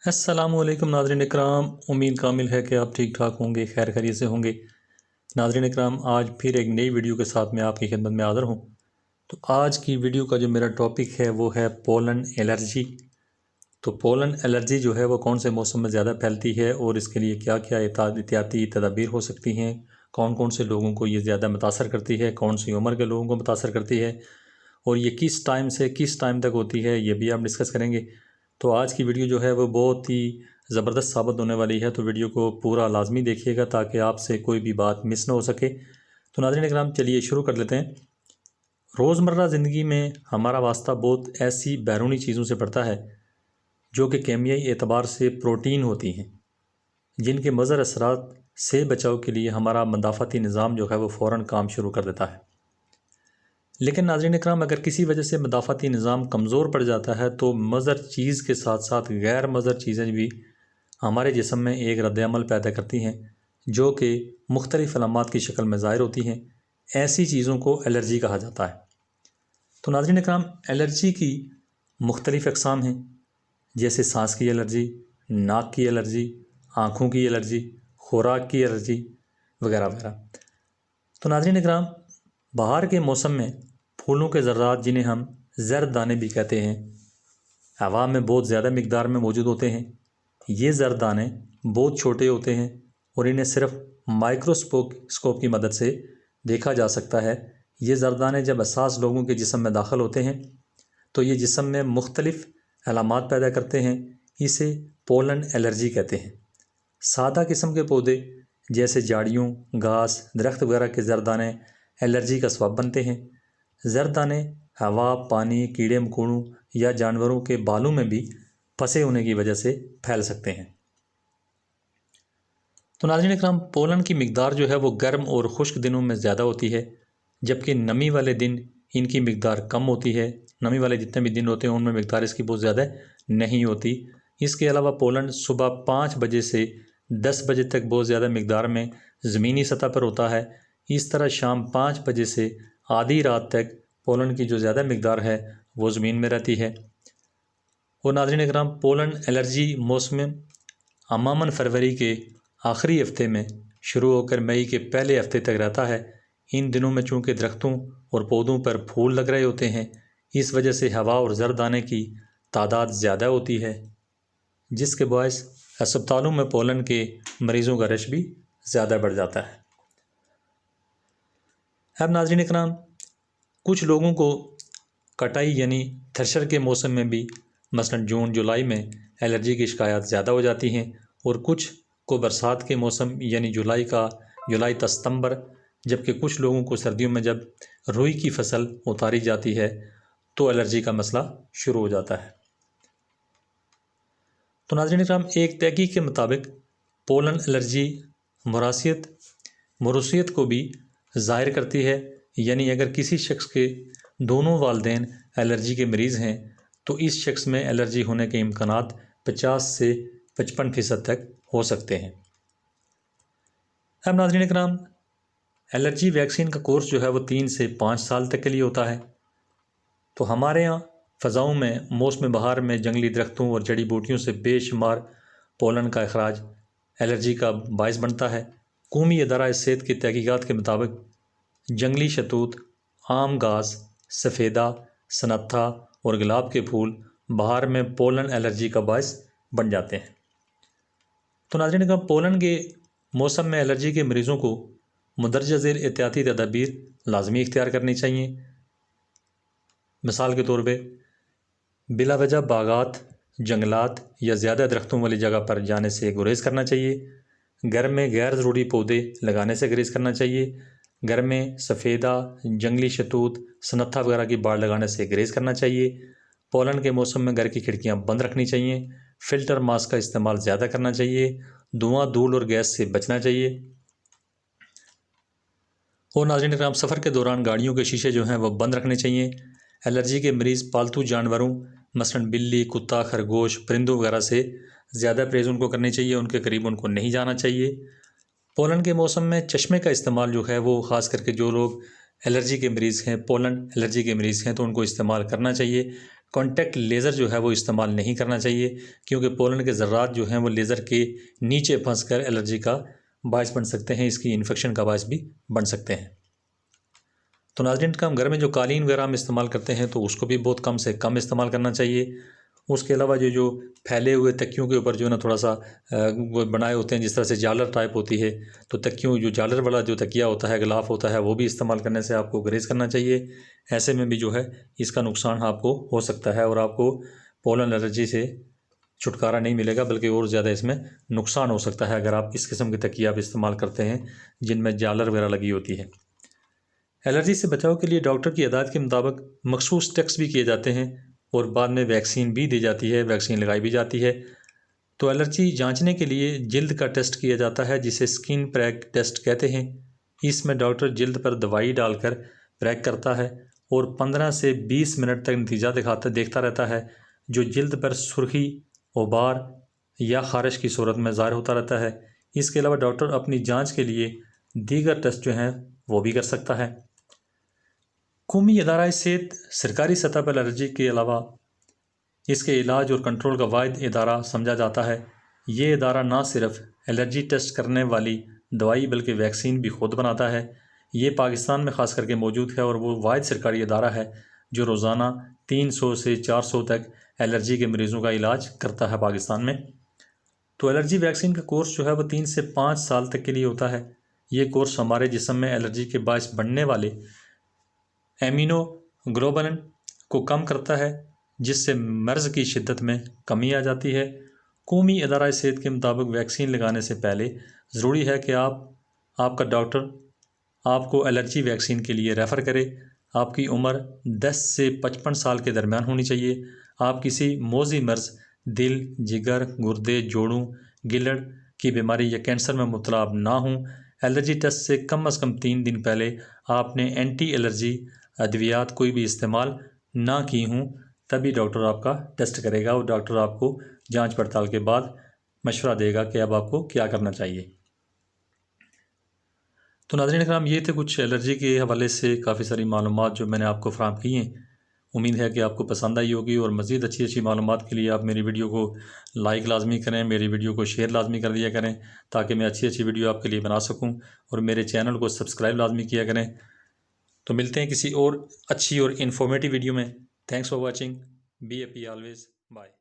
अस्सलामुअलैकुम नाज़रीन इकराम। उम्मीद कामिल है कि आप ठीक ठाक होंगे, खैर खैरियत से होंगे। नाज़रीन इकराम, आज फिर एक नई वीडियो के साथ मैं आपकी खिदमत में हाज़िर हूँ। तो आज की वीडियो का जो मेरा टॉपिक है वो है पोलन एलर्जी। तो पोलन एलर्जी जो है वो कौन से मौसम में ज़्यादा फैलती है और इसके लिए क्या क्या एहतियाती तदाबीर हो सकती हैं, कौन कौन से लोगों को ये ज़्यादा मुतासर करती है, कौन सी उम्र के लोगों को मुतासर करती है और ये किस टाइम से किस टाइम तक होती है, ये भी आप डिस्कस करेंगे। तो आज की वीडियो जो है वो बहुत ही ज़बरदस्त साबित होने वाली है, तो वीडियो को पूरा लाजमी देखिएगा ताकि आपसे कोई भी बात मिस ना हो सके। तो नाज़रीन इकराम, चलिए शुरू कर लेते हैं। रोज़मर्रा ज़िंदगी में हमारा वास्ता बहुत ऐसी बैरूनी चीज़ों से पड़ता है जो कि केमियाई एतबार से प्रोटीन होती हैं, जिनके मज़र असरात से बचाव के लिए हमारा मदाफ़ाती निज़ाम जो है वो फ़ौरन काम शुरू कर देता है। लेकिन नाज़रीन इकराम, अगर किसी वजह से मदाफ़ाती निज़ाम कमज़ोर पड़ जाता है तो मज़र चीज़ के साथ साथ गैर मज़र चीज़ें भी हमारे जिस्म में एक रद्द-ए-अमल पैदा करती हैं जो कि मुख्तलिफ़ अलामात की शक्ल में ज़ाहिर होती हैं। ऐसी चीज़ों को एलर्जी कहा जाता है। तो नाज़रीन इकराम, एलर्जी की मुख्तलिफ़ अक़साम हैं, जैसे सांस की एलर्जी, नाक की एलर्जी, आँखों की एलर्जी, खुराक की एलर्जी वगैरह वगैरह। तो नाज़रीन इकराम, बाहर के मौसम में फूलों के ज़र्रात, जिन्हें हम ज़र्द दाने भी कहते हैं, हवा में बहुत ज़्यादा मिकदार में मौजूद होते हैं। ये ज़र्द दाने बहुत छोटे होते हैं और इन्हें सिर्फ माइक्रोस्कोप की मदद से देखा जा सकता है। ये ज़र्द दाने जब हसास लोगों के जिस्म में दाखिल होते हैं तो ये जिस्म में मुख्तलिफ़ अलामात पैदा करते हैं। इसे पोलन एलर्जी कहते हैं। सादा किस्म के पौधे जैसे झाड़ियों, घास, दरख्त वगैरह के ज़र्द दाने एलर्जी का सबब बनते हैं। ज़र्द दाने हवा, पानी, कीड़े मकोड़ों या जानवरों के बालों में भी फंसे होने की वजह से फैल सकते हैं। तो नाज़रीन इकराम, पोलन की मिकदार जो है वो गर्म और खुश्क दिनों में ज़्यादा होती है, जबकि नमी वाले दिन इनकी मिकदार कम होती है। नमी वाले जितने भी दिन होते हैं उनमें मिकदार इसकी बहुत ज़्यादा नहीं होती। इसके अलावा पोलन सुबह 5 बजे से 10 बजे तक बहुत ज़्यादा मिकदार में ज़मीनी सतह पर होता है। इस तरह शाम 5 बजे से आधी रात तक पोलन की जो ज़्यादा मिकदार है वो ज़मीन में रहती है। और नाज़रीन इकराम, पोलन एलर्जी मौसम अमामन फरवरी के आखिरी हफ्ते में शुरू होकर मई के पहले हफ्ते तक रहता है। इन दिनों में चूँकि दरख्तों और पौधों पर फूल लग रहे होते हैं, इस वजह से हवा और ज़र्द दाने की तादाद ज़्यादा होती है, जिसके बायस अस्पतालों में पोलन के मरीज़ों का रश भी ज़्यादा बढ़ जाता है। अब नाज़रीन इकराम, कुछ लोगों को कटाई यानी थ्रेशर के मौसम में भी मसलन जून जुलाई में एलर्जी की शिकायत ज़्यादा हो जाती हैं और कुछ को बरसात के मौसम यानी जुलाई ta सितंबर, जबकि कुछ लोगों को सर्दियों में जब रुई की फसल उतारी जाती है तो एलर्जी का मसला शुरू हो जाता है। तो नाज़रीन इकराम, एक तहकीक के मुताबिक पोलन एलर्जी मौरूसियत को भी ज़ाहिर करती है, यानी अगर किसी शख्स के दोनों वालदैन एलर्जी के मरीज़ हैं तो इस शख्स में एलर्जी होने के इम्कानात 50 से 55% तक हो सकते हैं। अब नाज़रीन इकराम, एलर्जी वैक्सीन का कोर्स जो है वो 3 से 5 साल तक के लिए होता है। तो हमारे यहाँ फ़ज़ाओं में मौसम बहार में जंगली दरख्तों और जड़ी बूटियों से बेशुमार पोलन का अखराज एलर्जी का बायस बनता है। कौमी इदारा सेहत की तहकीकात के मुताबिक जंगली शतूत, आम घास, सफ़ेदा, सनत्था और गुलाब के फूल बहार में पोलन एलर्जी का बायस बन जाते हैं। तो नाज़रीन इकराम, पोलन के मौसम में एलर्जी के मरीज़ों को मुंदरजा ज़ेल एहतियाती तदाबीर लाजमी इख्तियार करनी चाहिए। मिसाल के तौर पे बिलावजह बागात, जंगलात या ज़्यादा दरख्तों वाली जगह पर जाने से गुरेज़ करना चाहिए। घर में गैर ज़रूरी पौधे लगाने से गुरेज़ करना चाहिए। घर में सफ़ेदा, जंगली शतूत, सनत्था वगैरह की बाड़ लगाने से गुरेज़ करना चाहिए। पोलन के मौसम में घर की खिड़कियाँ बंद रखनी चाहिए। फ़िल्टर मास्क का इस्तेमाल ज़्यादा करना चाहिए। धुआं, धूल और गैस से बचना चाहिए। और नाज़रीन इकराम, सफ़र के दौरान गाड़ियों के शीशे जो हैं वो बंद रखने चाहिए। एलर्जी के मरीज़ पालतू जानवरों मसलन बिल्ली, कुत्ता, खरगोश, परिंदों वगैरह से ज़्यादा परहेज़ उनको करनी चाहिए, उनके करीब उनको नहीं जाना चाहिए। पोलन के मौसम में चश्मे का इस्तेमाल जो है वो ख़ास करके जो लोग एलर्जी के मरीज़ हैं, पोलन एलर्जी के मरीज़ हैं, तो उनको इस्तेमाल करना चाहिए। कॉन्टैक्ट लेज़र जो है वो इस्तेमाल नहीं करना चाहिए, क्योंकि पोलन के ज़र्रात जो हैं वो लेज़र के नीचे फंसकर एलर्जी का बायस बन सकते हैं, इसकी इन्फेक्शन का बायस भी बन सकते हैं। तो नाज़रीन, हम घर में जो कालीन वगैरह हम इस्तेमाल करते हैं तो उसको भी बहुत कम से कम इस्तेमाल करना चाहिए। उसके अलावा जो फैले हुए तकियों के ऊपर जो है ना थोड़ा सा वो बनाए होते हैं, जिस तरह से झालर टाइप होती है, तो तकियों जो झालर वाला जो तकिया होता है, गिलाफ होता है, वो भी इस्तेमाल करने से आपको गुरेज करना चाहिए। ऐसे में भी जो है इसका नुकसान आपको हो सकता है और आपको पोलन एलर्जी से छुटकारा नहीं मिलेगा, बल्कि और ज़्यादा इसमें नुकसान हो सकता है अगर आप इस किस्म के तकिया आप इस्तेमाल करते हैं जिनमें झालर वगैरह लगी होती है। एलर्जी से बचाव के लिए डॉक्टर की हिदायत के मुताबिक मखसूस टेस्ट भी किए जाते हैं और बाद में वैक्सीन भी दी जाती है, वैक्सीन लगाई भी जाती है। तो एलर्जी जांचने के लिए जिल्द का टेस्ट किया जाता है, जिसे स्किन प्रैक टेस्ट कहते हैं। इसमें डॉक्टर जिल्द पर दवाई डालकर प्रैक करता है और 15 से 20 मिनट तक नतीजा देखता रहता है, जो जिल्द पर सुर्खी, उबार या खारिश की सूरत में ज़ाहिर होता रहता है। इसके अलावा डॉक्टर अपनी जाँच के लिए दीगर टेस्ट जो हैं वो भी कर सकता है। कौमी इदारा सेहत सरकारी सतह पर एलर्जी के अलावा इसके इलाज और कंट्रोल का वाहिद इदारा समझा जाता है। ये इदारा ना सिर्फ एलर्जी टेस्ट करने वाली दवाई बल्कि वैक्सीन भी खुद बनाता है। ये पाकिस्तान में ख़ास करके मौजूद है और वो वाहिद सरकारी इदारा है जो रोज़ाना 300 से 400 तक एलर्जी के मरीज़ों का इलाज करता है पाकिस्तान में। तो एलर्जी वैक्सीन का कोर्स जो है वो 3 से 5 साल तक के लिए होता है। ये कोर्स हमारे जिस्म में एलर्जी के बायस बनने वाले इम्यूनोग्लोबुलिन को कम करता है, जिससे मर्ज़ की शिद्दत में कमी आ जाती है। कौमी इदारा सेहत के मुताबिक वैक्सीन लगाने से पहले ज़रूरी है कि आपका डॉक्टर आपको एलर्जी वैक्सीन के लिए रेफ़र करे। आपकी उम्र 10 से 55 साल के दरमियान होनी चाहिए। आप किसी मौजी मर्ज़, दिल, जिगर, गुर्दे, जोड़ों, गिलड़ की बीमारी या कैंसर में मुब्तला ना हों। एलर्जी टेस्ट से कम 3 दिन पहले आपने एंटी एलर्जी अद्वियात कोई भी इस्तेमाल ना की हों, तभी डॉक्टर आपका टेस्ट करेगा और डॉक्टर आपको जांच पड़ताल के बाद मशवरा देगा कि अब आपको क्या करना चाहिए। तो नाज़रीन इकराम, ये थे कुछ एलर्जी के हवाले से काफ़ी सारी मालूमात जो मैंने आपको फ़राहम की हैं। उम्मीद है कि आपको पसंद आई होगी और मज़ीद अच्छी मालूमात के लिए आप मेरी वीडियो को लाइक लाजमी करें, मेरी वीडियो को शेयर लाजमी कर दिया करें, ताकि मैं अच्छी वीडियो आपके लिए बना सकूँ, और मेरे चैनल को सब्सक्राइब लाजमी किया करें। तो मिलते हैं किसी और अच्छी और इन्फॉर्मेटिव वीडियो में। Thanks for watching. Be happy always. Bye.